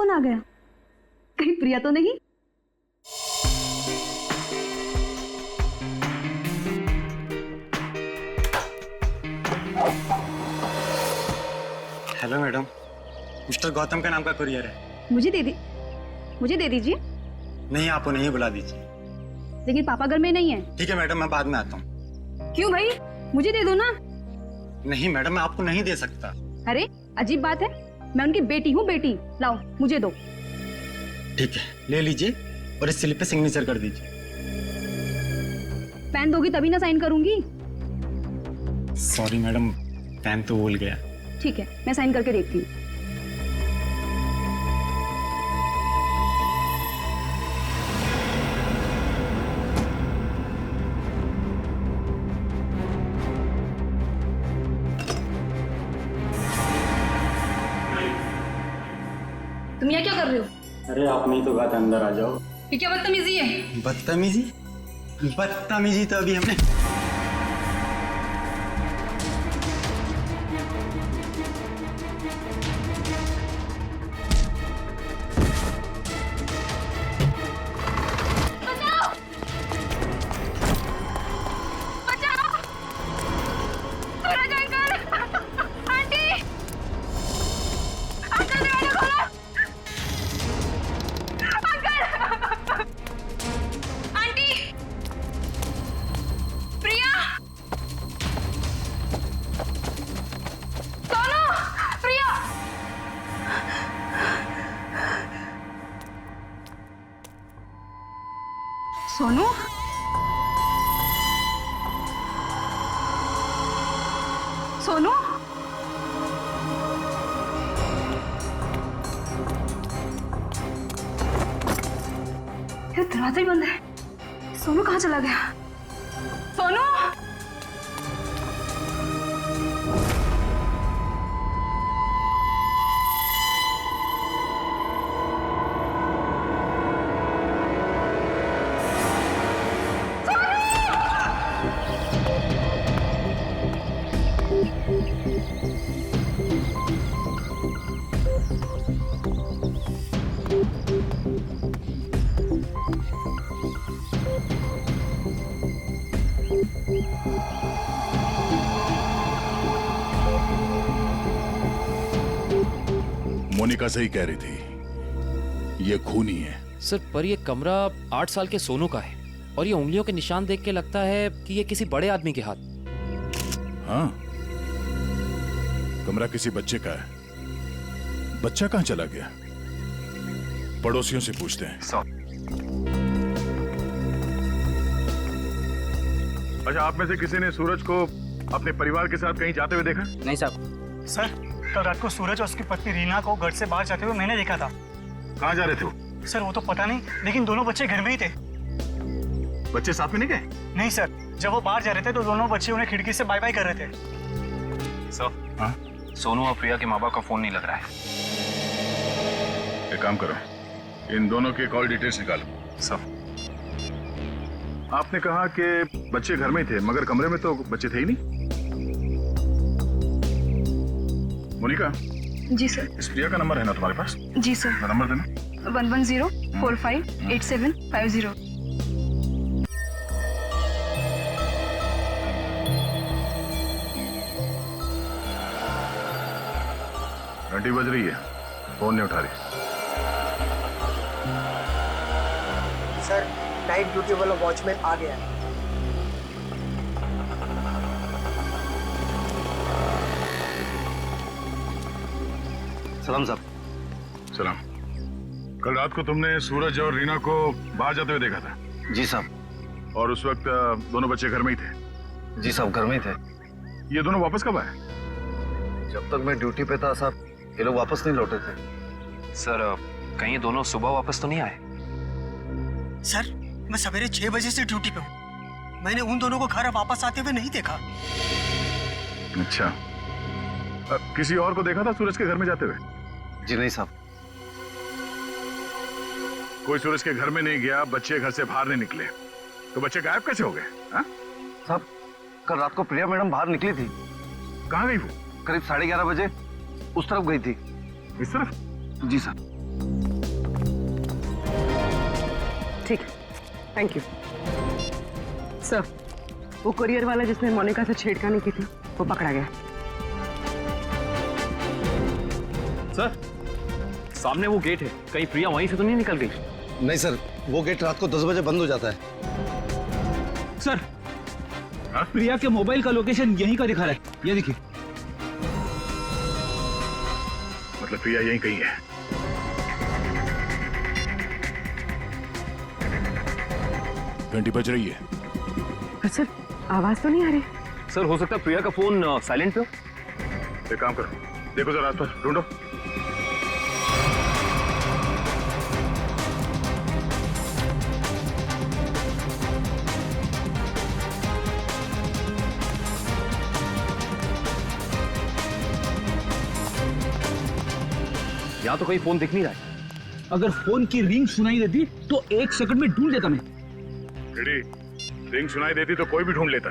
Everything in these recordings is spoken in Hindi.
कौन आ गया? कहीं प्रिया तो नहीं? हेलो मैडम, मिस्टर गौतम का नाम का कुरियर है। मुझे दे दीजिए। नहीं, आप उन्हें ही बुला दीजिए। लेकिन पापा घर में नहीं है। ठीक है मैडम, मैं बाद में आता हूँ। क्यों भाई, मुझे दे दो ना। नहीं मैडम, मैं आपको नहीं दे सकता। अरे अजीब बात है, मैं उनकी बेटी हूँ, बेटी। लाओ मुझे दो। ठीक है, ले लीजिए और इस स्लिप पे सिग्नेचर कर दीजिए। पेन दोगी तभी ना साइन करूंगी। सॉरी मैडम, पेन तो भूल गया। ठीक है, मैं साइन करके देखती हूँ। तुम यहाँ क्या कर रहे हो? अरे आपने ही तो कहा था अंदर आ जाओ। ये क्या बदतमीजी है? बदतमीजी? बदतमीजी तो अभी हमने सोनू, सोनू, ये दरवाजा ही बंद है। सोनू कहाँ चला गया? सोनू, मोनिका सही कह रही थी, ये खूनी है। सर पर ये कमरा 8 साल के सोनू का है और ये उंगलियों के निशान देख के लगता है कि ये किसी बड़े आदमी के हाथ। हाँ, कमरा किसी बच्चे का है। बच्चा कहाँ चला गया? पड़ोसियों से पूछते हैं। अच्छा, आप में से किसी ने सूरज को अपने परिवार के साथ कहीं जाते हुए देखा? नहीं साहब। सर, कल रात को सूरज और उसकी पत्नी रीना को घर से बाहर जाते हुए मैंने देखा था। कहाँ जा रहे थे वो? सर वो तो पता नहीं, लेकिन दोनों बच्चे घर में ही थे। बच्चे साथ में नहीं गए? नहीं सर, जब वो बाहर जा रहे थे तो दोनों बच्चे उन्हें खिड़की से बाय बाय कर रहे थे। सर, हाँ? सोनू और प्रिया के माँ बाप का फोन नहीं लग रहा है। एक काम करो, इन दोनों के कॉल डिटेल्स निकालो। सर, आपने कहा कि बच्चे घर में ही थे, मगर कमरे में तो बच्चे थे ही नहीं। मोनिका, जी सर। इस प्रिया का नंबर है ना तुम्हारे पास? जी सर। नंबर देना। 110458750। 20 बज रही है, फोन नहीं उठा रही। सर, नाइट ड्यूटी वाला वॉचमैन आ गया है। सलाम साहब। सलाम। कल रात को तुमने सूरज और रीना को बाहर जाते हुए देखा था? जी साहब। और उस वक्त दोनों बच्चे घर में ही थे? जी साहब, घर में ही थे। ये दोनों वापस कब आए? जब तक मैं ड्यूटी पे था साहब, ये लोग वापस नहीं लौटे थे। सर कहीं ये दोनों सुबह वापस तो नहीं आए? सर, मैं सवेरे 6 बजे से ड्यूटी पे हूँ। मैंने उन दोनों को घर वापस आते हुए नहीं देखा। अच्छा, किसी और को देखा था सूरज के घर में जाते हुए? जी नहीं साहब। कोई सूरज के घर में नहीं गया, बच्चे घर से बाहर नहीं निकले, तो बच्चे गायब कैसे हो गए? साहब, कल रात को प्रिया मैडम बाहर निकली थी। कहाँ गई वो? करीब 11:30 बजे उस तरफ गई थी। इस तरफ? जी साहब। ठीक, थैंक यू। सर, वो कुरियर वाला जिसने मोनिका से छेड़खानी की थी, वो पकड़ा गया। सर, सामने वो गेट है, कहीं प्रिया वहीं से तो नहीं निकल गई? नहीं सर, वो गेट रात को 10 बजे बंद हो जाता है। सर, प्रिया के मोबाइल का लोकेशन यहीं का दिखा रहा है, ये देखिए। मतलब प्रिया यहीं कहीं है। घंटी बज रही है। पर सर, आवाज तो नहीं आ रही। सर, हो सकता है प्रिया का फोन साइलेंट पे हो। एक काम करो, देखो जरा आसपास ढूंढो। यहाँ तो कोई फोन दिख नहीं रहा है। अगर फोन की रिंग सुनाई देती तो 1 सेकंड में ढूंढ लेता मैं। रिंग सुनाई देती तो कोई भी ढूंढ लेता।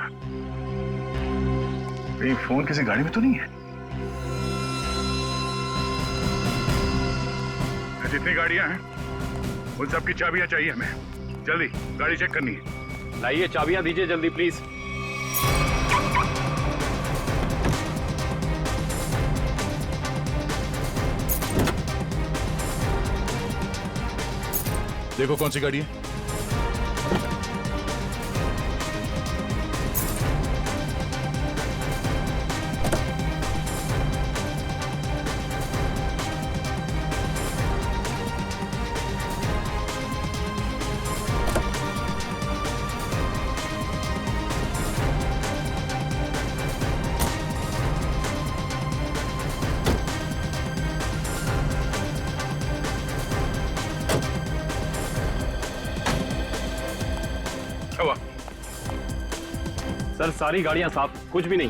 कहीं फोन किसी गाड़ी में तो नहीं है? जितनी गाड़ियां हैं उन सबकी चाबियां चाहिए हमें। जल्दी गाड़ी चेक करनी है। लाइए, चाबियां दीजिए जल्दी प्लीज। देखो कौन सी गाड़ी है। हुआ? सर, सारी गाड़ियां साफ, कुछ भी नहीं।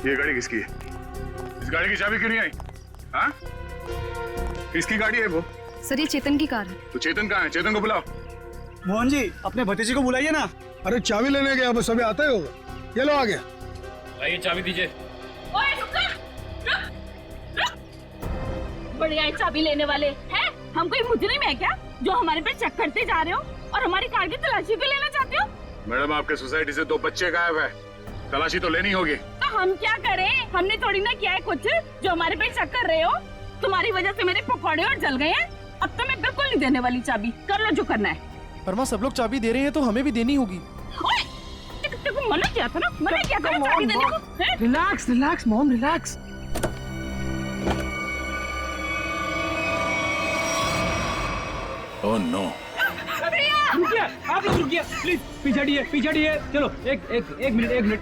ये गाड़ी किसकी है? इस गाड़ी की चाबी क्यों नहीं आई? हाँ? किसकी गाड़ी है वो? सर, ये चेतन की कार है। तो चेतन कहाँ है? चेतन को बुलाओ। मोहन जी, अपने भतीजे को बुलाइए ना। अरे चाबी लेने गया, बस अभी आता ही होगा। ये लो आ गया। लाइए, चाबी दीजिए। बढ़िया चाबी लेने वाले हैं? हम कोई मुजरिम है क्या जो हमारे पे चेक करते जा रहे हो और हमारी कार की तलाशी भी लेना चाहते हो? मैडम, आपके सोसाइटी से 2 बच्चे गायब है, तलाशी तो लेनी होगी। तो हम क्या करें? हमने थोड़ी ना किया है कुछ जो हमारे पे शक कर रहे हो। तुम्हारी वजह से मेरे पकौड़े और जल गए हैं। अब तो मैं बिल्कुल नहीं देने वाली चाबी। कर लो जो करना है। पर माँ, सब लोग चाबी दे रहे हैं तो हमें भी देनी होगी। देखो, मना किया था ना, मना किया था ना चाबी देने को। Relax relax mom, relax. Oh no. रुकिए, आप लोग रुकिए प्लीज। पीछे हटिए। चलो, एक मिनट।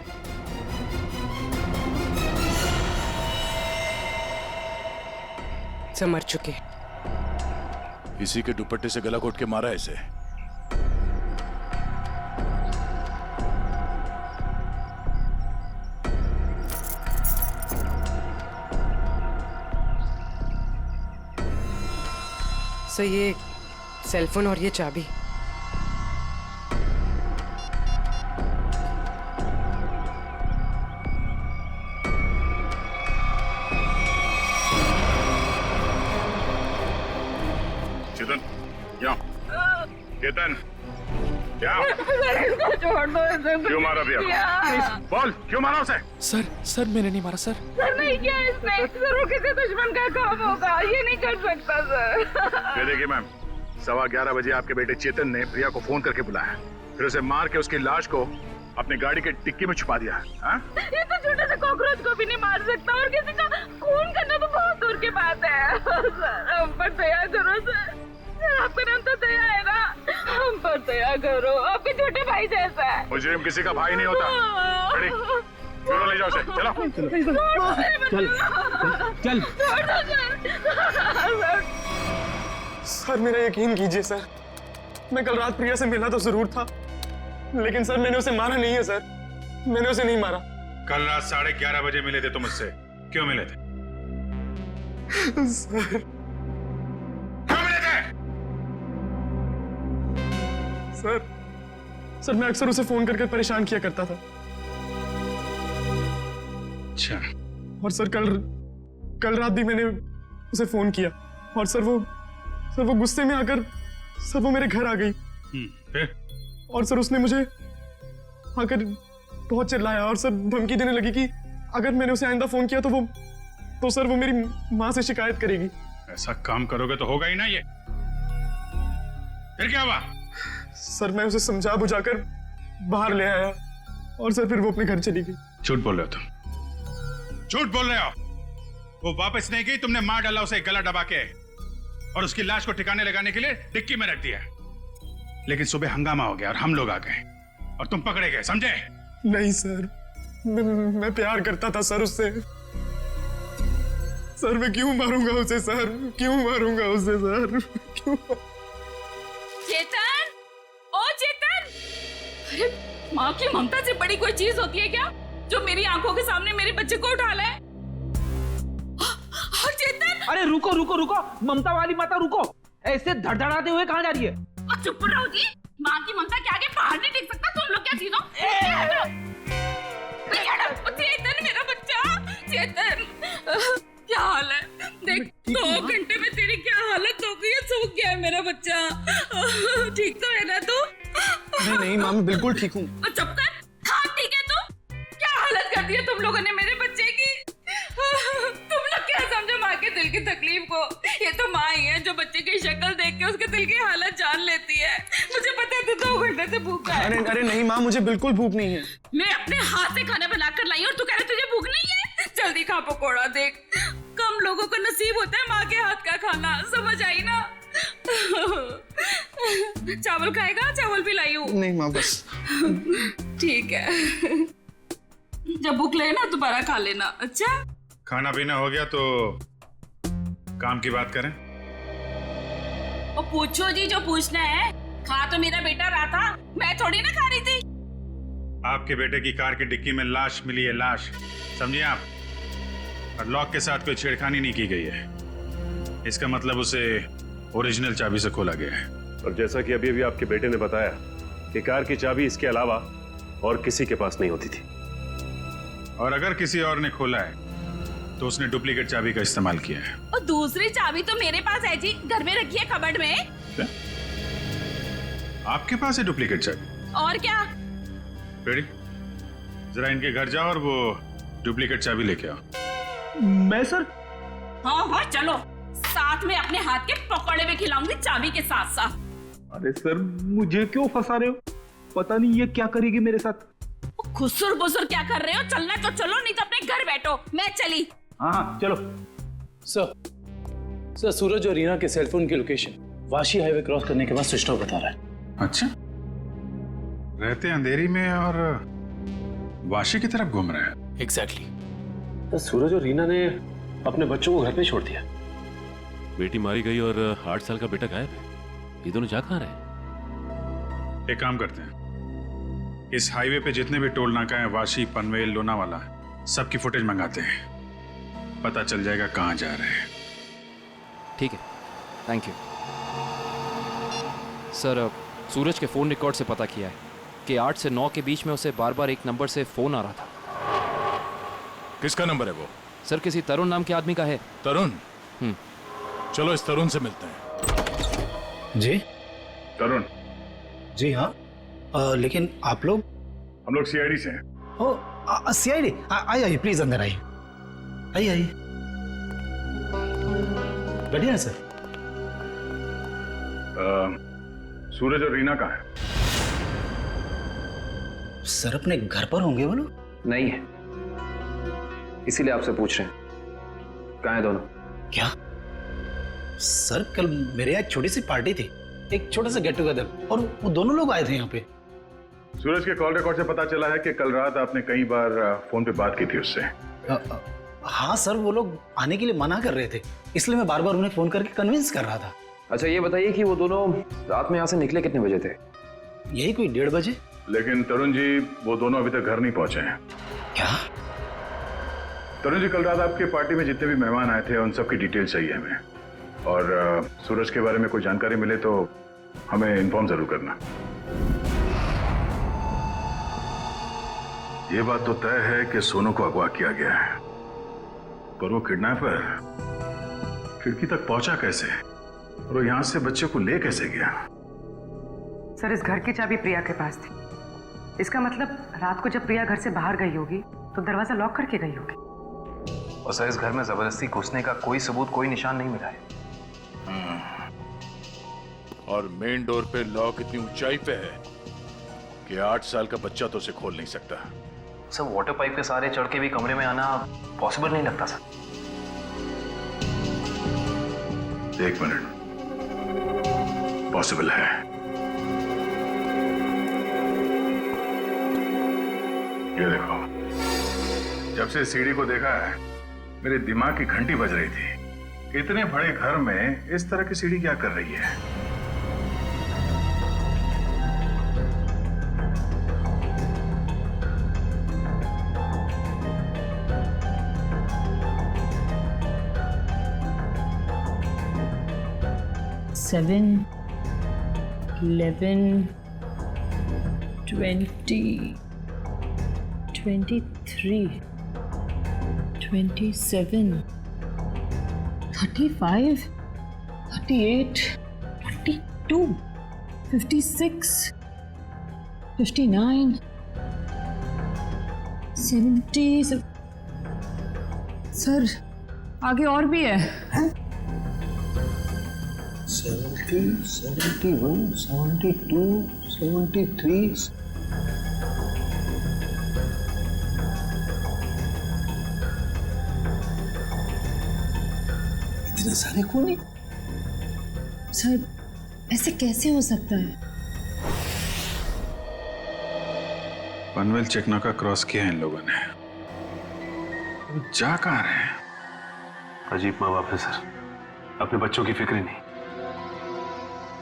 सब मर चुके। इसी के दुपट्टे से गला घोट के मारा है इसे। सर, ये सेलफोन और ये चाबी। चेतन, यहाँ। चेतन, यहाँ। इसको छोड़ दो, इसे क्यों मारा प्रिया? बोल, क्यों मारा उसे? सर मैंने नहीं मारा सर। सर, नहीं किया इसने। सर, वो किसी दुश्मन का काम होगा, ये नहीं कर सकता सर। ये देखिए मैम, 11:15 बजे आपके बेटे चेतन ने प्रिया को फोन करके बुलाया, फिर उसे मार के उसकी लाश को अपनी गाड़ी के डिक्की में छुपा दिया। हाँ? ये तो छोटे से कॉकरोच को भी नहीं मार सकता और किसी का खून करना तो बहुत दूर की बात है। सर, हम पर दया करो सर। आपका नाम तो दया है ना, हम पर दया करो। आपके छोटे भाई जैसा है। मुजरिम किसी का भाई नहीं होता। खड़ी, चलो ले जाओ उसे, चलो। सर, मेरा यकीन कीजिए सर, मैं कल रात प्रिया से मिला तो जरूर था, लेकिन सर मैंने उसे मारा नहीं है सर। मैंने उसे नहीं मारा। कल रात 11:30 बजे मिले थे तुम मुझसे, क्यों मिले थे? सर, क्यों मिले थे? सर मैं अक्सर उसे फोन करके परेशान किया करता था। अच्छा। और सर कल रात भी मैंने उसे फोन किया और सर वो गुस्से में आकर सर वो मेरे घर आ गई फिर? और सर उसने मुझे आकर बहुत चिल्लाया और सर धमकी देने लगी कि अगर मैंने उसे आइंदा फोन किया तो सर वो मेरी माँ से शिकायत करेगी। ऐसा काम करोगे तो होगा ही ना ये। फिर क्या हुआ? सर मैं उसे समझा बुझाकर बाहर ले आया और सर फिर वो अपने घर चली गई। झूठ बोल रहे हो तुम, झूठ बोल रहे हो। वो वापस नहीं गई, तुमने मार डाला उसे गला दबा के और उसकी लाश को ठिकाने लगाने के लिए डिक्की में रख दिया। लेकिन सुबह हंगामा हो गया और हम लोग आ गए और तुम पकड़े गए, समझे? नहीं सर, मैं प्यार करता था सर उससे। सर मैं क्यों मारूंगा उसे सर, क्यों मारूंगा उसे सर, क्यों? चेतन, ओ चेतन! अरे माँ की ममता से बड़ी कोई चीज होती है क्या जो मेरी आंखों के सामने मेरे बच्चे को उठा ले? चेतन! अरे रुको रुको रुको, ममता वाली माता रुको, ऐसे धड़धड़ाते हुए कहाँ जा रही है? चुप रहो जी, माँ की ममता के आगे बाहर नहीं टिक सकता। तुम लोग क्या चीजों? चेतन मेरा बच्चा, चेतन क्या हाल है? देख 2 घंटे में तेरी क्या हालत हो गई है, सूख गया है मेरा बच्चा। ठीक तो है ना तू? नहीं माँ मैं बिल्कुल ठीक हूँ। चुप कर। हाँ ठीक है तू? क्या हालत कर दी है तुम लोगों ने मेरे बच्चे की? तुम लोग क्या समझो माँ के दिल की तकलीफ को? ये तो माँ ही है जो बच्चे की शक्ल देख के उसके दिल की हालत जान लेती है। मुझे पता है तू 2 घंटे से भूखा है। अरे नहीं माँ मुझे बिल्कुल भूख नहीं है। मैं अपने हाथ से खाना बनाकर लाई और तू कह रहा तुझे भूख नहीं है? जल्दी खा पकोड़ा। देख कम लोगों को नसीब होता है माँ के हाथ का खाना, समझ आई ना? चावल खाएगा? चावल भी लाई हूँ। नहीं माँ बस। ठीक है, जब भूख लगे ना दोबारा खा लेना। अच्छा खाना पीना हो गया तो काम की बात करें। और पूछो जी जो पूछना है। खा तो मेरा बेटा रहा था, मैं थोड़ी ना खा रही थी। आपके बेटे की कार की डिक्की में लाश मिली है, लाश, समझिए आप। और लॉक के साथ कोई छेड़खानी नहीं की गई है। इसका मतलब उसे ओरिजिनल चाबी से खोला गया है। और जैसा कि अभी अभी आपके बेटे ने बताया कि कार की चाबी इसके अलावा और किसी के पास नहीं होती थी। और अगर किसी और ने खोला है तो उसने डुप्लीकेट चाबी का इस्तेमाल किया है। और दूसरी चाबी तो मेरे पास है जी, घर में रखी है कबर्ड में। क्या? आपके पास है डुप्लीकेट चाबी? और क्या? बेटी जरा इनके घर जाओ और वो डुप्लीकेट चाबी लेके आओ। मैं सर? हाँ चलो, साथ में अपने हाथ के पकौड़े भी खिलाऊंगी चाबी के साथ साथ। अरे सर मुझे क्यों फंसा रहे हो? पता नहीं ये क्या करेगी मेरे साथ। खुसुर बुसुर क्या कर रहे हो? चलना तो चलो, नहीं तो अपने घर बैठो। मैं चली। हाँ चलो। सर सूरज और रीना के सेलफोन की लोकेशन वाशी हाईवे क्रॉस करने के बाद स्विच ऑफ बता रहा है। अच्छा, रहते अंधेरी में और वाशी की तरफ घूम रहे हैं। एग्जैक्टली। तो सूरज और रीना ने अपने बच्चों को घर पे छोड़ दिया। बेटी मारी गई और 8 साल का बेटा गायब है। ये दोनों जा कहाँ रहे? एक काम करते हैं, इस हाईवे पे जितने भी टोल नाका है, वाशी, पनवेल, लोनावाला, सबकी फुटेज मंगाते हैं। पता चल जाएगा कहाँ जा रहे हैं। ठीक है, थैंक यू सर। सूरज के फोन रिकॉर्ड से पता किया है कि 8 से 9 के बीच में उसे बार बार एक नंबर से फोन आ रहा था। किसका नंबर है वो? सर किसी तरुण नाम के आदमी का है। तरुण? चलो इस तरुण से मिलते हैं। जी तरुण? जी हाँ, लेकिन आप लोग? हम लोग सीआईडी से हैं। ओ सीआईडी? आइए प्लीज अंदर आइए। आइए बढ़िया है सर। सूरज और रीना कहाँ है? सर अपने घर पर होंगे वो लोग? नहीं है, इसीलिए आपसे पूछ रहे हैं कहाँ है दोनों। क्या सर, कल मेरे यहाँ एक छोटी सी पार्टी थी, एक छोटा सा गेट टुगेदर, और वो दोनों लोग आए थे यहाँ पे। सूरज के कॉल रिकॉर्ड से पता चला है कि कल रात आपने कई बार फोन पे बात की थी उससे। हाँ सर, वो लोग आने के लिए मना कर रहे थे, इसलिए मैं बार बार उन्हें फोन करके कन्विंस कर रहा था। अच्छा ये बताइए कि वो दोनों रात में यहाँ से निकले कितने बजे थे? यही कोई 1:30 बजे। लेकिन तरुण जी, वो दोनों अभी तक घर नहीं पहुंचे हैं। क्या? तरुण जी, कल रात आपके पार्टी में जितने भी मेहमान आए थे उन सब की डिटेल चाहिए हमें, और सूरज के बारे में कोई जानकारी मिले तो हमें इन्फॉर्म जरूर करना। ये बात तो तय है कि सोनू को अगवा किया गया है, पर वो किडनैपर खिड़की तक पहुंचा कैसे, और वो यहाँ से बच्चे को ले कैसे गया? सर, इस घर की चाबी प्रिया के पास थी। इसका मतलब रात को जब प्रिया घर से बाहर गई होगी तो दरवाजा लॉक करके गई होगी। और सर, इस घर में जबरदस्ती घुसने का कोई सबूत, कोई निशान नहीं मिला है। और मेन डोर पे लॉक इतनी ऊंचाई पे है कि 8 साल का बच्चा तो उसे खोल नहीं सकता। सर, वाटर पाइप के सहारे चढ़ के भी कमरे में आना पॉसिबल नहीं लगता सर। 1 मिनट, पॉसिबल है। ये देखो, जब से सीढ़ी को देखा है मेरे दिमाग की घंटी बज रही थी। इतने बड़े घर में इस तरह की सीढ़ी क्या कर रही है? Seven, 11, 20, 23, 27, 35, 38, 42, 56, 59, 70। सर, आगे और भी है। 70, 71, 72, 73। इतने सारे कोने? सर, ऐसे कैसे हो सकता है? पनवेल चेकनाका क्रॉस किया इन लोगों ने। जा कहाँ रहे हैं? अजीब माँ बाप है सर, अपने बच्चों की फिक्र ही नहीं।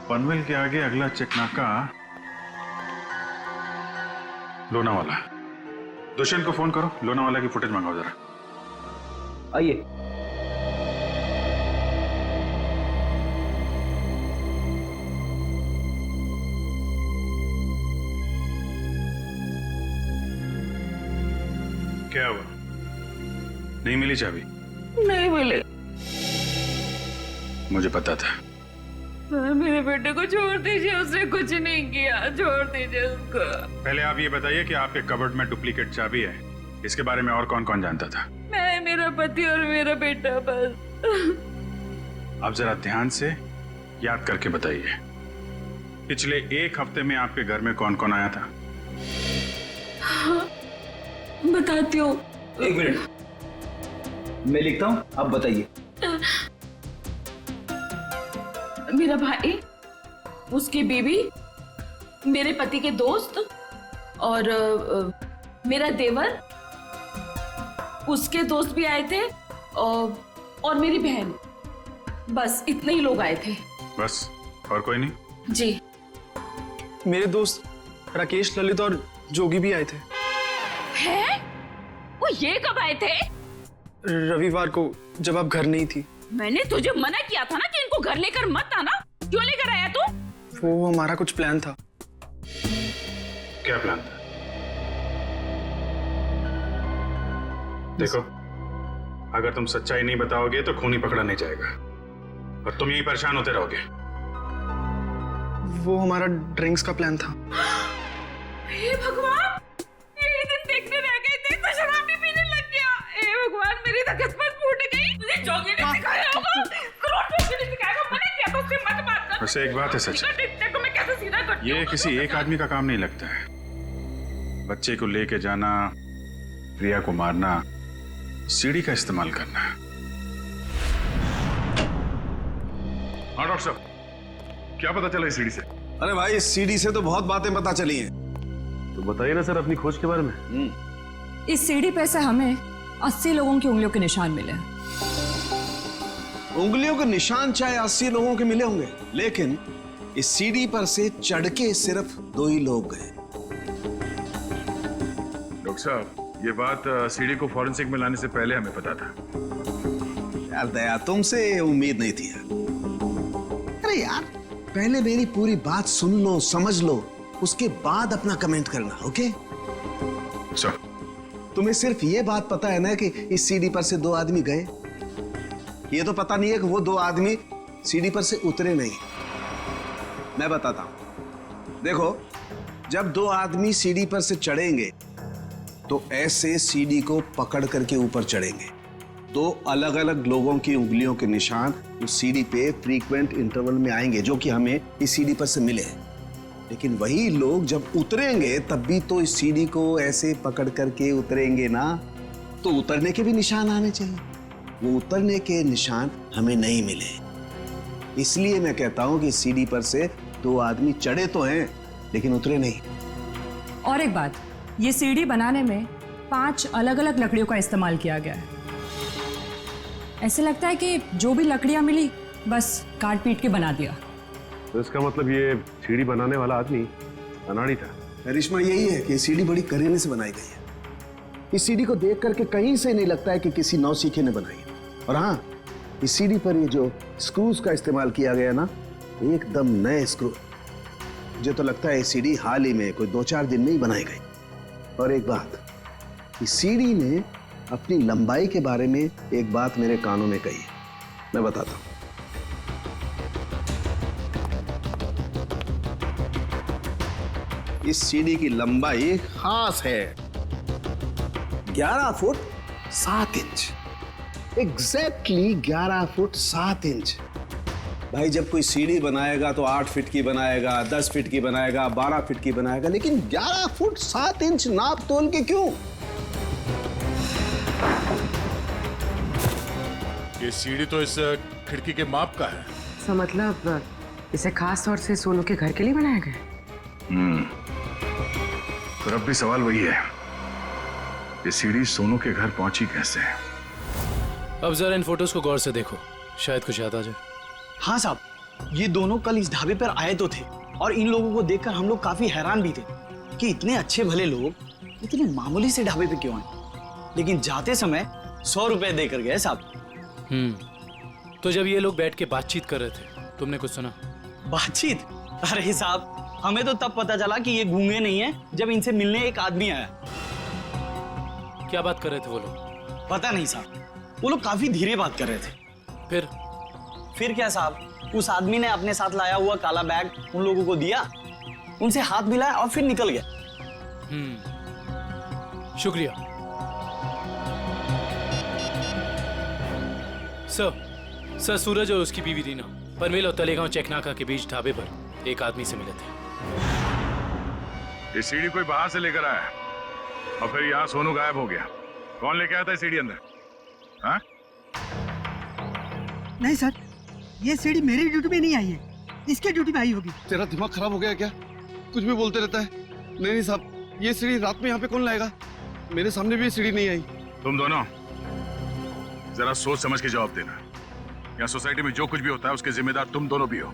पनवेल के आगे अगला चेकनाका लोनावाला। दुष्यंत को फोन करो, लोनावाला की फुटेज मंगाओ जरा। आइए। क्या हुआ? नहीं मिली चाबी? नहीं मिले। मुझे पता था। सर, मेरे बेटे को छोड़ दीजिए, उसने कुछ नहीं किया, छोड़ दीजिए उसको। पहले आप ये बताइए कि आपके कबर्ड में डुप्लीकेट चाबी है, इसके बारे में और कौन कौन जानता था? मैं, मेरा पति और मेरा बेटा बस। आप जरा ध्यान से याद करके बताइए, पिछले 1 हफ्ते में आपके घर में कौन कौन आया था? बताती हूँ। 1 मिनट, मैं लिखता हूँ, आप बताइए। मेरा भाई, उसकी बीवी, मेरे पति के दोस्त और मेरा देवर, उसके दोस्त भी आए थे और मेरी बहन। बस इतने ही लोग आए थे। बस, और कोई नहीं? जी। मेरे दोस्त राकेश, ललित और जोगी भी आए थे। हैं? वो ये कब आए थे? रविवार को, जब आप घर नहीं थी। मैंने तुझे मना किया था ना कि इनको घर लेकर मत आना। क्यों लेकर आया तू? वो हमारा कुछ प्लान था। क्या प्लान था? देखो, अगर तुम सच्चाई नहीं बताओगे तो खूनी पकड़ा नहीं जाएगा और तुम यही परेशान होते रहोगे। वो हमारा ड्रिंक्स का प्लान था। हे भगवान, ये दिन देखने रह गए थे तो शराब भी पीने लग गया। हे भगवान, मेरी तो किस्मत फूट गई। मुझे जोगी ने सिखाया होगा, करोड़पति ने सिखाया होगा। मैंने क्या तो उससे मत बात कर। वैसे एक बात है सच, देखो मैं कैसे सीधा करती हूँ। ये किसी एक आदमी का काम नहीं लगता है। बच्चे को लेके जाना, प्रिया को मारना, सीढ़ी का इस्तेमाल करना। हाँ डॉक्टर साहब, क्या पता चला इस सीढ़ी से? अरे भाई, इस सीढ़ी से तो बहुत बातें पता चली हैं। तो बताइए ना सर अपनी खोज के बारे में। इस सीढ़ी पे से हमें 80 लोगों की उंगलियों के निशान मिले। उंगलियों के निशान चाहे 80 लोगों के मिले होंगे, लेकिन इस सीढ़ी पर से चढ़ के सिर्फ 2 ही लोग गए। डॉक्टर साहब, ये बात सीढ़ी को फॉरेंसिक में लाने से पहले हमें पता था। यार दया, तुमसे उम्मीद नहीं थी यार। अरे यार, पहले मेरी पूरी बात सुन लो, समझ लो, उसके बाद अपना कमेंट करना, ओके? सर, तुम्हें सिर्फ ये बात पता है ना कि इस सीढ़ी पर से 2 आदमी गए। ये तो पता नहीं है कि वो 2 आदमी सीढ़ी पर से उतरे नहीं। मैं बताता हूं। देखो, जब दो आदमी सीढ़ी पर से चढ़ेंगे तो ऐसे सीढ़ी को पकड़ करके ऊपर चढ़ेंगे। दो अलग अलग लोगों की उंगलियों के निशान उस सीढ़ी पे फ्रीक्वेंट इंटरवल में आएंगे, जो कि हमें इस सीढ़ी पर से मिले हैं। लेकिन वही लोग जब उतरेंगे तब भी तो इस सीढ़ी को ऐसे पकड़ करके उतरेंगे ना, तो उतरने के भी निशान आने चाहिए। वो उतरने के निशान हमें नहीं मिले, इसलिए मैं कहता हूं कि सीढ़ी पर से दो आदमी चढ़े तो हैं लेकिन उतरे नहीं। और एक बात, ये सीढ़ी बनाने में 5 अलग अलग लकड़ियों का इस्तेमाल किया गया है। ऐसे लगता है कि जो भी लकड़ियां मिली बस काट पीट के बना दिया। तो इसका मतलब ये सीढ़ी बनाने वाला आदमी अनाड़ी था। करिश्मा यही है कि सीढ़ी बड़ी करीने से बनाई गई है। इस सीढ़ी को देख करके कहीं से नहीं लगता है कि किसी नौसीखे ने बनाई है। और हाँ, इस सीढ़ी पर ये जो स्क्रूज का इस्तेमाल किया गया ना, एकदम नए स्क्रू। मुझे तो लगता है ये सीढ़ी हाल ही में कोई 2-4 दिन में ही बनाई गई। और एक बात, इस सीढ़ी ने अपनी लंबाई के बारे में एक बात मेरे कानों में कही, मैं बताता हूं। इस सीढ़ी की लंबाई खास है 11 foot 7 inch. Exactly 11 foot 7 inch. भाई, जब कोई सीढ़ी बनाएगा तो 8 फीट की बनाएगा, 10 फीट की बनाएगा, 12 फीट की बनाएगा, लेकिन 11 फुट 7 इंच नाप तोल के क्यों? ये सीढ़ी तो इस खिड़की के माप का है। तो मतलब इसे खास तौर से सोनू के घर के लिए बनाया गया? तो अब भी सवाल वही है, ये सीढ़ी सोनू के घर पहुंची कैसे? अब जरा इन फोटोज को गौर से देखो, शायद कुछ याद आ जाए। हाँ साहब, ये दोनों कल इस ढाबे पर आए तो थे और इन लोगों को देखकर हम लोग काफी हैरान भी थे कि इतने अच्छे भले लोग इतने मामूली से ढाबे पे क्यों आए। लेकिन जाते समय 100 रुपए देकर गए साहब। तो जब ये लोग बैठ के बातचीत कर रहे थे, तुमने कुछ सुना? बातचीत? अरे साहब, हमें तो तब पता चला कि ये गूंगे नहीं है जब इनसे मिलने एक आदमी आया। क्या बात कर रहे थे वो लोग? पता नहीं साहब, वो लोग काफी धीरे बात कर रहे थे। फिर क्या साहब, उस आदमी ने अपने साथ लाया हुआ काला बैग उन लोगों को दिया, उनसे हाथ मिलाया और फिर निकल गया। शुक्रिया सर। सूरज और उसकी बीवी रीना पनवेल और तलेगांव चेकनाका के बीच ढाबे पर एक आदमी से मिले थे। ये सीढ़ी कोई बाहर से लेकर आया और फिर यहाँ सोनू गायब हो गया। कौन लेके आया था सीढ़ी अंदर? हाँ? नहीं सर, ये सीढ़ी मेरी ड्यूटी में नहीं आई है, इसके ड्यूटी में आई होगी। तेरा दिमाग खराब हो गया क्या? कुछ भी बोलते रहता है। नहीं साहब, ये सीढ़ी रात में यहाँ पे कौन लाएगा? मेरे सामने भी ये सीढ़ी नहीं आई। तुम दोनों जरा सोच समझ के जवाब देना। यहाँ सोसाइटी में जो कुछ भी होता है उसके जिम्मेदार तुम दोनों भी हो।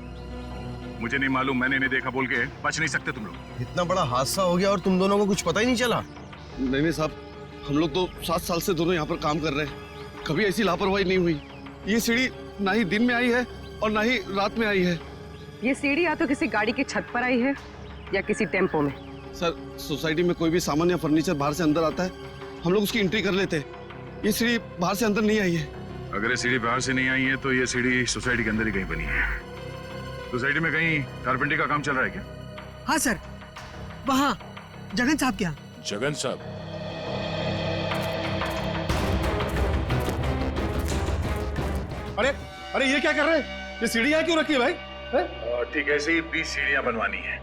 मुझे नहीं मालूम, मैंने नहीं देखा बोल के बच नहीं सकते तुम लोग। इतना बड़ा हादसा हो गया और तुम दोनों को कुछ पता ही नहीं चला? नहीं साहब, हम लोग तो 7 साल से दोनों यहाँ पर काम कर रहे हैं, कभी ऐसी लापरवाही नहीं हुई। ये सीढ़ी ना ही दिन में आई है और ना ही रात में आई है। ये सीढ़ी या तो किसी गाड़ी की छत पर आई है या किसी टेम्पो में। सर, सोसाइटी में कोई भी सामान या फर्नीचर बाहर से अंदर आता है, हम लोग उसकी एंट्री कर लेते हैं। ये सीढ़ी बाहर से अंदर नहीं आई है। अगर ये सीढ़ी बाहर से नहीं आई है तो ये सीढ़ी सोसाइटी के अंदर ही कहीं बनी है। सोसाइटी में कहीं कारपेंटरी का काम चल रहा है क्या? हाँ सर, वहाँ जगन साहब क्या? जगन साहब? अरे अरे, ये क्या कर रहे हैं? ये सीढ़ी यहाँ क्यों रखी है भाई? ठीक है, ऐसे ही 20 सीढ़ियाँ बनवानी है।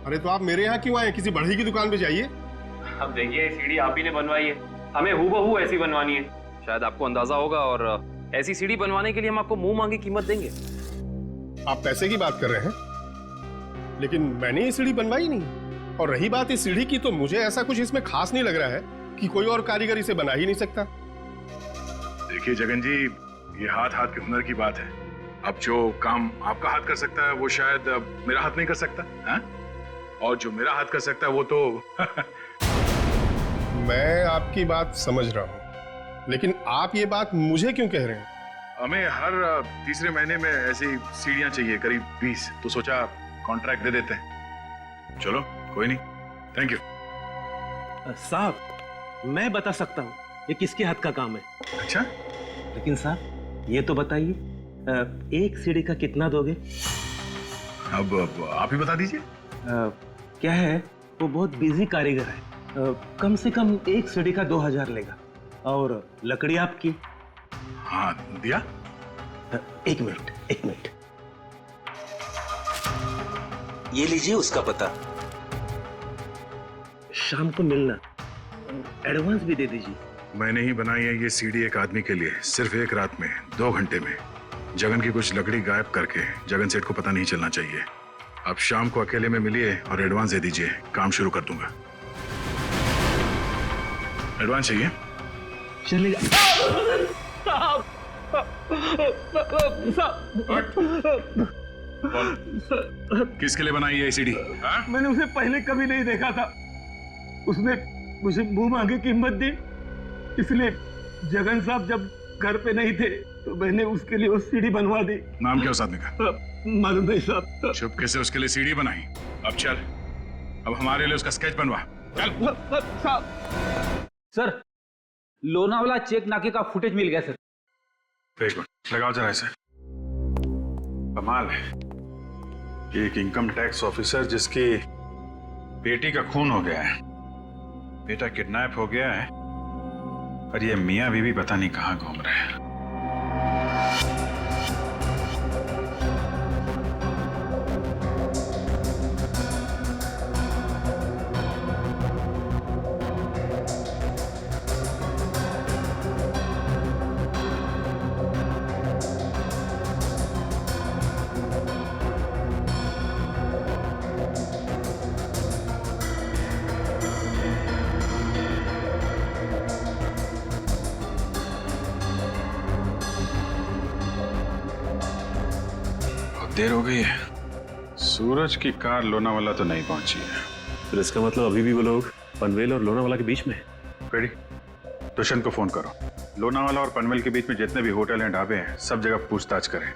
अरे तो आप मेरे यहाँ क्यों आए? किसी बढ़ई की दुकान पे जाइए। अब देखिए, सीढ़ी आप ही ने बनवाई है, हमें हूबहू ऐसी बनवानी है। शायद आपको अंदाजा होगा, और ऐसी सीढ़ी बनवाने के लिए हम आपको मुंह मांगी कीमत देंगे। आप पैसे की बात कर रहे हैं, लेकिन मैंने ये सीढ़ी बनवाई नहीं। और रही बात इस सीढ़ी की, तो मुझे ऐसा कुछ इसमें खास नहीं लग रहा है कि कोई और कारीगर इसे बना ही नहीं सकता। देखिए जगन जी, ये हाथ हाथ के हुनर की बात है। अब जो काम आपका हाथ कर सकता है वो शायद मेरा हाथ नहीं कर सकता है? और जो मेरा हाथ कर सकता है वो तो मैं आपकी बात समझ रहा हूँ, लेकिन आप ये बात मुझे क्यों कह रहे हैं? हमें हर तीसरे महीने में ऐसी सीढ़ियां चाहिए, करीब 20, तो सोचा कॉन्ट्रैक्ट दे देते हैं। चलो कोई नहीं, थैंक यू। साहब, मैं बता सकता हूँ ये किसके हाथ का काम है। अच्छा? लेकिन साहब ये तो बताइए, एक सीढ़ी का कितना दोगे? अब आप ही बता दीजिए। क्या है, वो बहुत बिजी कारीगर है, कम से कम एक सीढ़ी का 2000 लेगा। और लकड़ी आपकी? हाँ दिया। एक मिनट, ये लीजिए उसका पता। शाम को मिलना, एडवांस भी दे दीजिए। मैंने ही बनाई है ये सीढ़ी एक आदमी के लिए, सिर्फ एक रात में, 2 घंटे में। जगन की कुछ लकड़ी गायब करके जगन सेठ को पता नहीं चलना चाहिए। आप शाम को अकेले में मिलिए और एडवांस दे दीजिए, काम शुरू कर दूंगा। एडवांस चाहिए? चलेगा। किसके लिए बनाई है सीढ़ी? मैंने उसे पहले कभी नहीं देखा था, उसने मुझे मुंह मांगे कीमत दी, इसलिए जगन साहब जब घर पे नहीं थे तो मैंने उसके लिए वो सीढ़ी बनवा दी। नाम क्या उस आदमी का? मालूम नहीं साहब। चुपके से उसके लिए सीढ़ी बनाई। अब चल, अब हमारे लिए उसका स्केच बनवा। चल। सर, लोनावाला चेक नाके का फुटेज मिल गया सर। एक मिनट लगाओ जरा इसे। कमाल है, एक इनकम टैक्स ऑफिसर जिसकी बेटी का खून हो गया है, बेटा किडनैप हो गया है, और ये मियां बीवी पता नहीं कहां घूम रहे हैं। देर हो गई है, सूरज की कार लोनावाला तो नहीं पहुंची है। फिर इसका मतलब अभी भी वो लोग पनवेल और लोनावाला के बीच में हैं। रेडी, दुष्यंत को फोन करो। लोनावाला और पनवेल के बीच में जितने भी होटल हैं, ढाबे हैं, सब जगह पूछताछ करें।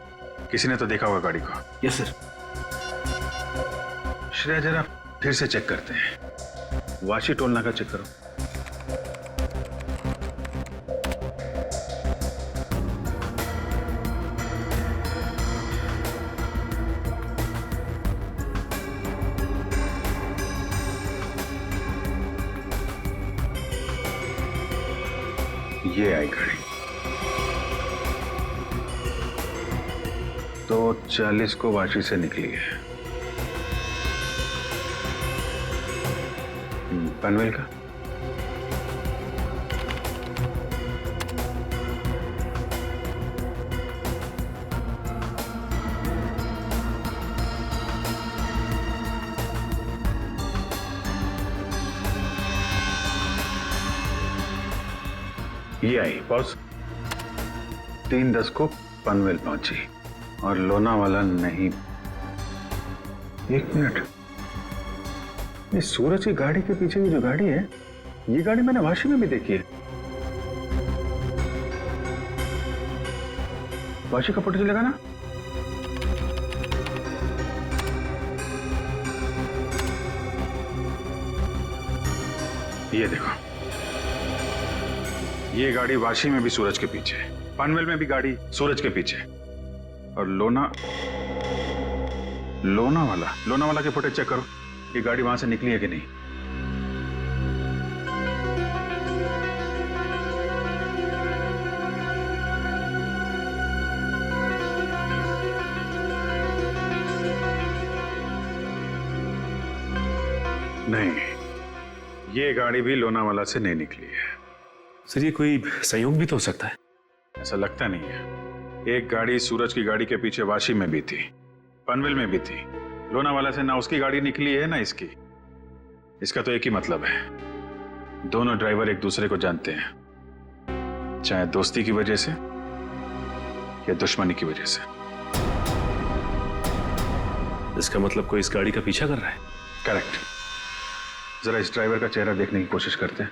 किसी ने तो देखा होगा गाड़ी को। Yes sir. श्रेया जरा फिर से चेक करते हैं, वाशी टोल नाका चेक करो। ये आई गाड़ी 2:40 को वाशी से निकली है। पनवेल का ये आई बॉस, 3:10 को पनवेल पहुंची और लोनावाला नहीं। एक मिनट, ये सूरज की गाड़ी के पीछे की जो गाड़ी है, ये गाड़ी मैंने वाशी में भी देखी है। वाशी का फोटो चलेगा ना? ये देखो, ये गाड़ी वाशी में भी सूरज के पीछे, पनवेल में भी गाड़ी सूरज के पीछे, और लोनावाला के फुटेज चेक करो, ये गाड़ी वहां से निकली है कि नहीं। नहीं, ये गाड़ी भी लोनावाला से नहीं निकली है। सर, ये कोई संयोग भी तो हो सकता है। ऐसा लगता नहीं है। एक गाड़ी सूरज की गाड़ी के पीछे वाशी में भी थी, पनवेल में भी थी। लोनावाला से ना उसकी गाड़ी निकली है ना इसकी। इसका तो एक ही मतलब है, दोनों ड्राइवर एक दूसरे को जानते हैं, चाहे दोस्ती की वजह से या दुश्मनी की वजह से। इसका मतलब कोई इस गाड़ी का पीछा कर रहा है। करेक्ट। जरा इस ड्राइवर का चेहरा देखने की कोशिश करते हैं।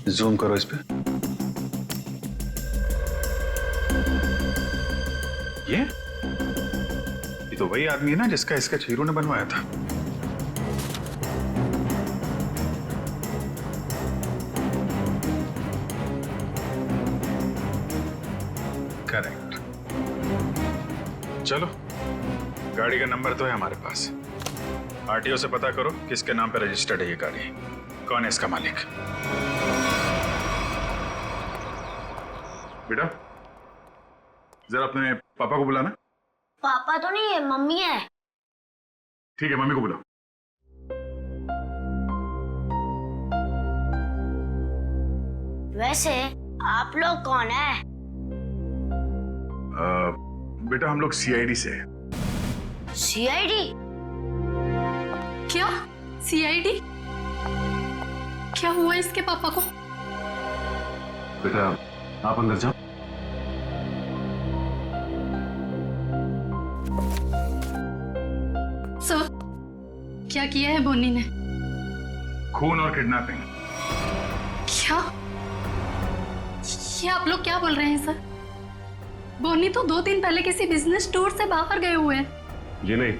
जूम करो इस पे। ये तो वही आदमी है ना जिसका स्केच हीरो ने बनवाया था। करेक्ट। चलो, गाड़ी का नंबर तो है हमारे पास। आरटीओ से पता करो किसके नाम पे रजिस्टर्ड है ये गाड़ी, कौन है इसका मालिक। बेटा, जरा अपने पापा को बुलाना। पापा तो नहीं है, मम्मी है। ठीक है, मम्मी को बुलाओ। वैसे आप लोग कौन है? बेटा, हम लोग सीआईडी से हैं। सीआईडी? क्या सीआईडी? क्या हुआ इसके पापा को? बेटा आप अंदर जाओ। सर, क्या किया है बोनी ने? खून और किडनैपिंग। क्या? ये आप लोग क्या बोल रहे हैं सर? बोनी तो 2 दिन पहले किसी बिजनेस टूर से बाहर गए हुए हैं। जी नहीं,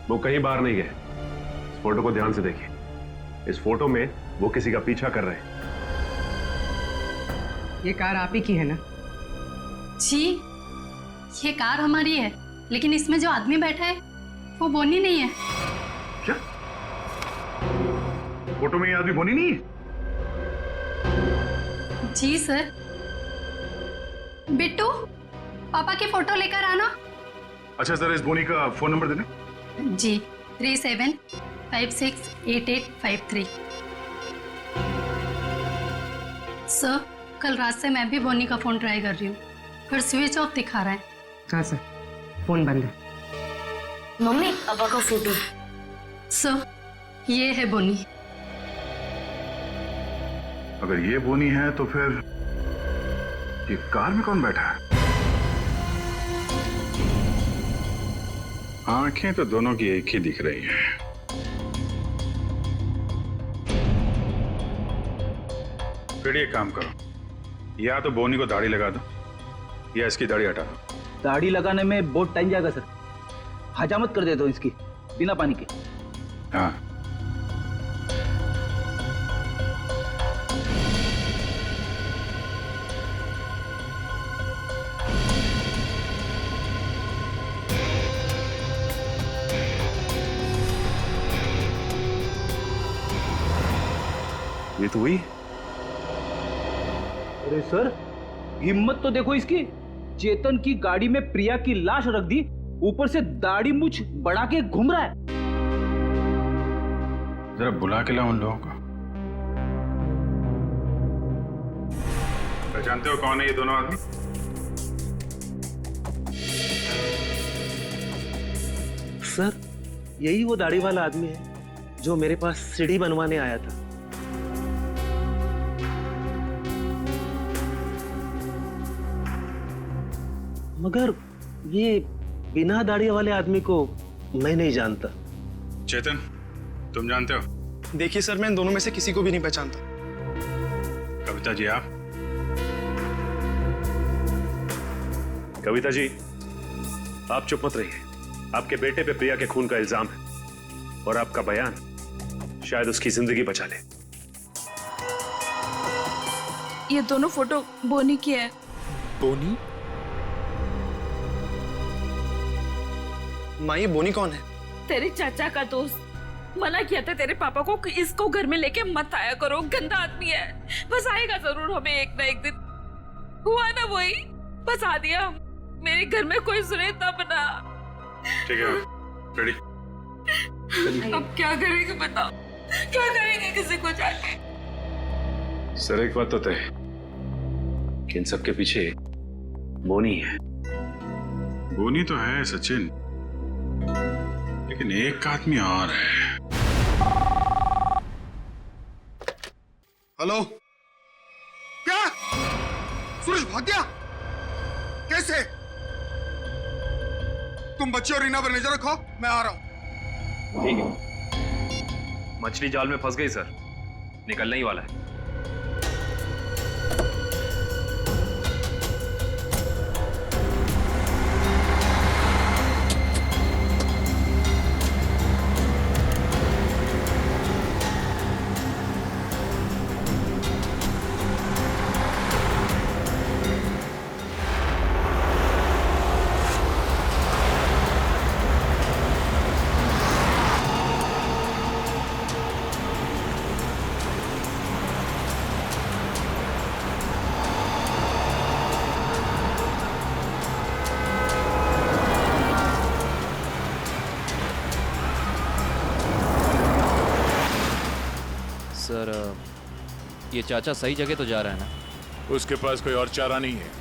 वो कहीं बाहर नहीं गए। इस फोटो को ध्यान से देखिए। इस फोटो में वो किसी का पीछा कर रहे हैं। ये कार आप ही की है ना? जी, ये कार हमारी है, लेकिन इसमें जो आदमी बैठा है वो बोनी नहीं है। क्या? फोटो में ये आदमी बोनी नहीं है? जी सर। बिट्टू, पापा की फोटो लेकर आना। अच्छा, जरा इस बोनी का फोन नंबर देना। जी, 37568853। सर, कल रात से मैं भी बोनी का फोन ट्राई कर रही हूँ, पर स्विच ऑफ दिखा रहा है। हाँ सर, फोन बंद है। मम्मी, पापा का फोटो। सर, ये है बोनी। अगर ये बोनी है तो फिर ये कार में कौन बैठा है? आंखें तो दोनों की एक ही दिख रही हैं। फिर एक काम करो, या तो बोनी को दाढ़ी लगा दो या इसकी दाढ़ी हटा दो। दाढ़ी लगाने में बहुत टाइम जाएगा सर, हजामत कर देता हूँ इसकी बिना पानी के। हाँ, ये तो हुई। अरे सर, हिम्मत तो देखो इसकी। चेतन की गाड़ी में प्रिया की लाश रख दी, ऊपर से दाढ़ी मूछ बढ़ा के घूम रहा है। जरा बुला के लाओ उन लोगों को। पहचानते हो कौन है ये दोनों आदमी? सर, यही वो दाढ़ी वाला आदमी है जो मेरे पास सीढ़ी बनवाने आया था। मगर ये बिना दाढ़ी वाले आदमी को मैं नहीं जानता। चेतन, तुम जानते हो? देखिए सर, मैं इन दोनों में से किसी को भी नहीं पहचानता। कविता जी, आप? कविता जी, आप चुप मत रहिए। आपके बेटे पे प्रिया के खून का इल्जाम है और आपका बयान शायद उसकी जिंदगी बचा ले। ये दोनों फोटो बोनी की है। बोनी? माँ, ये बोनी कौन है? तेरे चाचा का दोस्त। मना किया था तेरे पापा को कि इसको घर में लेके मत आया करो, गंदा आदमी है। बस आएगा जरूर हमें एक ना एक दिन। हुआ ना वही, बस आ दिया। मेरे घर में कोई सुने तब ना। ठीक है, रेडी? अब क्या करेंगे बताओ, क्या करेंगे किसी को जाके? सर, एक बात तो तय कि इन सबके पीछे बोनी है। बोनी तो है सचिन, लेकिन एक आदमी और है। हेलो, क्या सूरज भाग गया? कैसे? तुम बच्चे और रीना पर नजर रखो, मैं आ रहा हूं। ठीक है। मछली जाल में फंस गई सर, निकलने ही वाला है। ये चाचा सही जगह तो जा रहा है ना? उसके पास कोई और चारा नहीं है।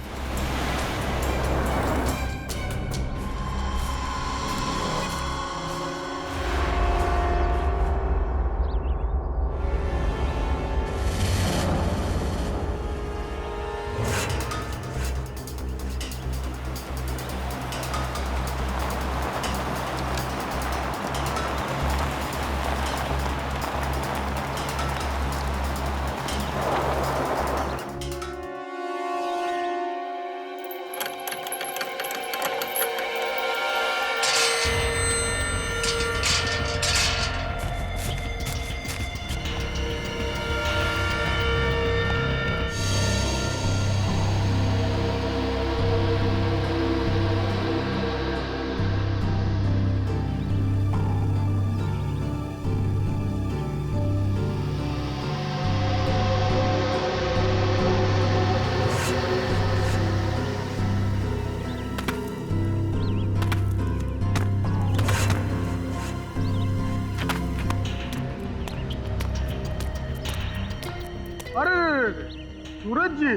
सूरज जी,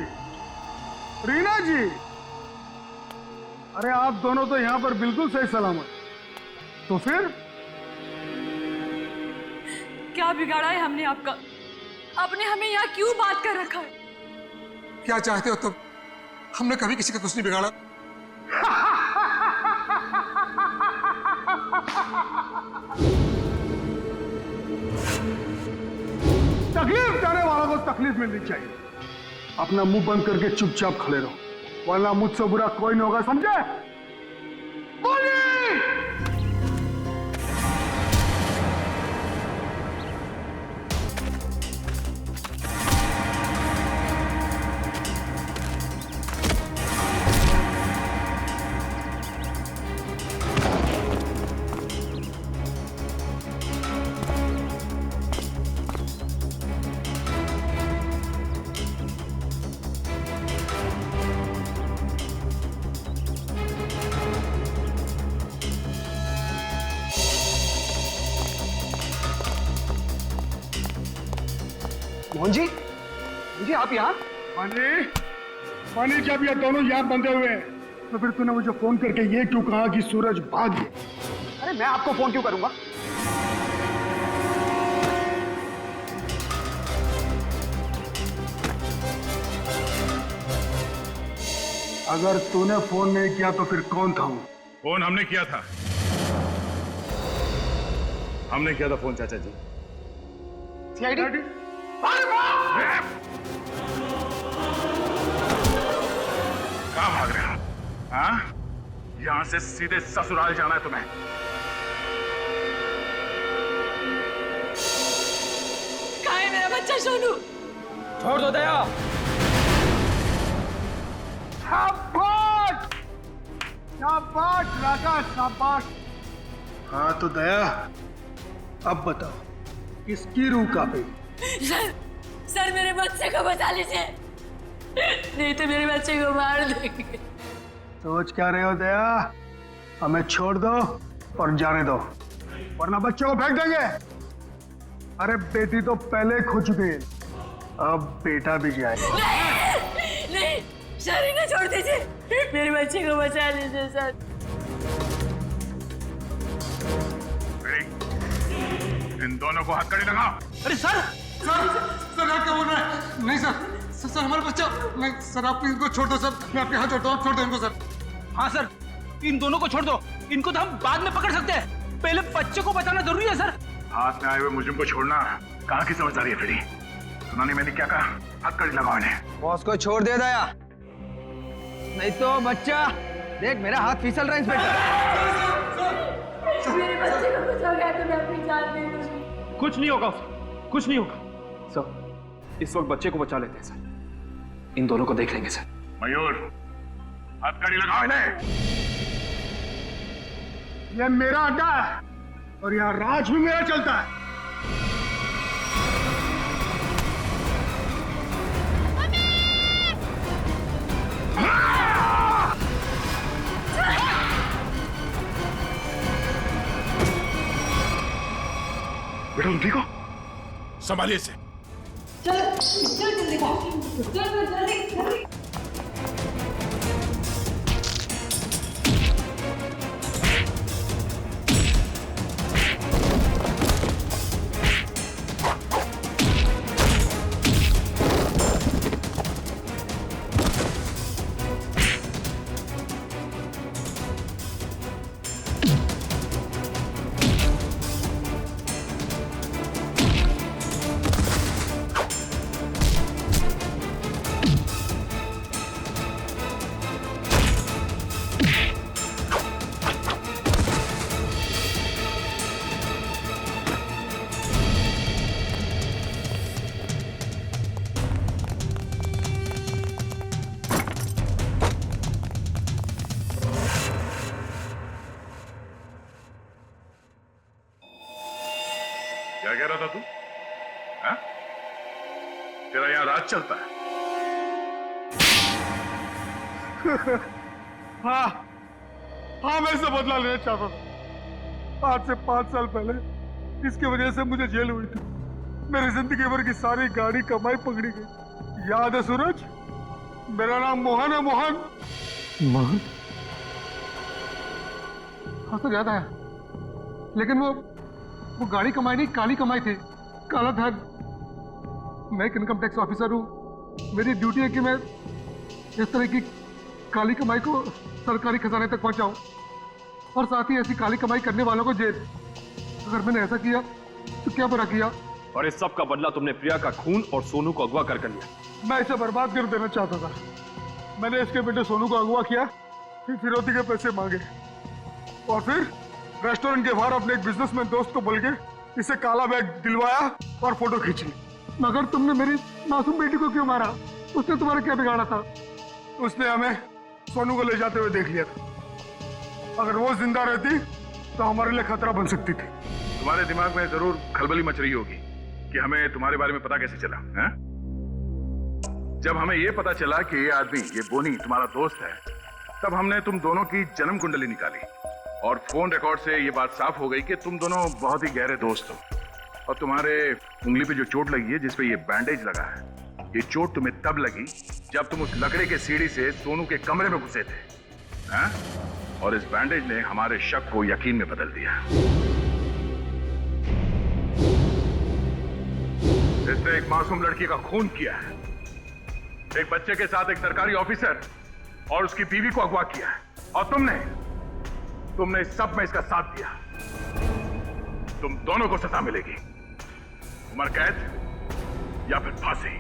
रीना जी, अरे आप दोनों तो यहाँ पर बिल्कुल सही सलामत। तो फिर क्या बिगाड़ा है हमने आपका? आपने हमें यहाँ क्यों बात कर रखा है? क्या चाहते हो तुम? हमने कभी किसी का कुछ नहीं बिगाड़ा। तकलीफ देने वालों को तकलीफ मिलनी चाहिए। अपना मुंह बंद करके चुपचाप खड़े रहो, वरना मुझसे बुरा कोई नहीं होगा, समझे? बोलिए। मोहन जी, आप यहाँ? पानी जब ये दोनों यहाँ बंधे हुए हैं, तो फिर तूने मुझे फोन करके ये क्यों कहा कि सूरज भाग गया? अरे मैं आपको फोन क्यों करूंगा? अगर तूने फोन नहीं किया तो फिर कौन था वो? फोन हमने किया था। हमने किया था फोन, चाचा जी। सीआईडी? कहाँ भाग रहे हो? हाँ? यहाँ से सीधे ससुराल जाना है तुम्हें। कहाँ है मेरा बच्चा सोनू? छोड़ दो दया। शाबाश! शाबाश राजा, शाबाश। हाँ तो दया, अब बताओ किसकी रूह कांपे? सर मेरे बच्चे को बचा लीजिए, नहीं तो मेरे बच्चे को मार देंगे। सोच क्या रहे हो दया? हमें छोड़ दो और जाने दो, वरना बच्चों को फेंक देंगे। अरे बेटी तो पहले खो चुकी है, अब बेटा भी जाए। नहीं, सर इन्हें छोड़ दीजिए, मेरे बच्चे को बचा लीजिए सर। इन दोनों को हथकड़ी लगाओ। अरे सर आप क्या बोल रहे हैं? नहीं सर हमारा बच्चा नहीं सर, आप इनको छोड़ दो सर, मैं आपके हाथ जोड़ता हूँ, आप छोड़ दो इनको सर। हाँ सर, इन दोनों को छोड़ दो, इनको तो हम बाद में पकड़ सकते हैं, पहले बच्चे को बचाना जरूरी है सर। हाथ में आए हुए मुझे को छोड़ना कहाँ की समझदारी है फ्रेडी? सुना नहीं मैंने क्या कहा? हथकड़ी लगाओ इन्हें। बॉस को छोड़ दे दया, नहीं तो बच्चा देख मेरा हाथ फिसल रहा है इंस्पेक्टर। मेरे बच्चे को कुछ हो गया तो मैं अपनी जान दे दूंगी। कुछ नहीं होगा उसे, कुछ नहीं होगा सर। इस वक्त बच्चे को बचा लेते हैं सर, इन दोनों को देख लेंगे सर। मयूर, हथकड़ी लगाओ इन्हें। ये मेरा अड्डा है और यहाँ राज भी मेरा चलता है। बेटा तुम ठीक हो? संभालिए इसे। चलो। जल्दी खा जल्दी क्या कह रहा था तू? हाँ? तेरा यहाँ राज चलता है? हाँ हाँ, मैं इससे बदला लेना चाहता था। आज से 5 साल पहले इसकी वजह से मुझे जेल हुई थी। मेरी जिंदगी भर की सारी गाड़ी कमाई पकड़ी गई। याद है सूरज? मेरा नाम मोहन है। मोहन मोहन? हाँ सर, याद आया। लेकिन वो गाड़ी कमाई नहीं, काली कमाई थी। काला धन। मैं एक इनकम टैक्स ऑफिसर हूँ। मेरी ड्यूटी है कि मैं इस तरह की काली कमाई को सरकारी खजाने तक पहुंचाऊं और साथ ही ऐसी काली कमाई करने वालों को जेल। अगर मैंने ऐसा किया तो क्या बुरा किया? और इस सब का बदला तुमने प्रिया का खून और सोनू को अगवा कर लिया। मैं इसे बर्बाद कर देना चाहता था। मैंने इसके बेटे सोनू को अगवा किया, फिर फिरौती के पैसे मांगे और फिर रेस्टोरेंट के बाहर अपने एक बिजनेसमैन दोस्त को बोल के इसे काला बैग दिलवाया और फोटो खींची। मगर तुमने मेरी मासूम बेटी को क्यों मारा? उसने तुम्हारा क्या बिगाड़ा था? उसने हमें सोनू को ले जाते हुए देख लिया था। अगर वो जिंदा रहती तो हमारे लिए खतरा बन सकती थी। तुम्हारे दिमाग में जरूर खलबली मच रही होगी कि हमें तुम्हारे बारे में पता कैसे चला है? जब हमें ये पता चला कि ये आदमी, ये बोनी तुम्हारा दोस्त है, तब हमने तुम दोनों की जन्म कुंडली निकाली और फोन रिकॉर्ड से ये बात साफ हो गई कि तुम दोनों बहुत ही गहरे दोस्त हो। और तुम्हारे उंगली पे जो चोट लगी है, जिसपे ये बैंडेज लगा है, ये चोट तुम्हें तब लगी जब तुम उस लकड़े के सीढ़ी से सोनू के कमरे में घुसे थे, हैं? और इस बैंडेज ने हमारे शक को यकीन में बदल दिया। इसने एक मासूम लड़की का खून किया है, एक बच्चे के साथ एक सरकारी ऑफिसर और उसकी बीवी को अगवा किया है, और तुमने इस सब में इसका साथ दिया। तुम दोनों को सजा मिलेगी, उम्र कैद या फिर फांसी।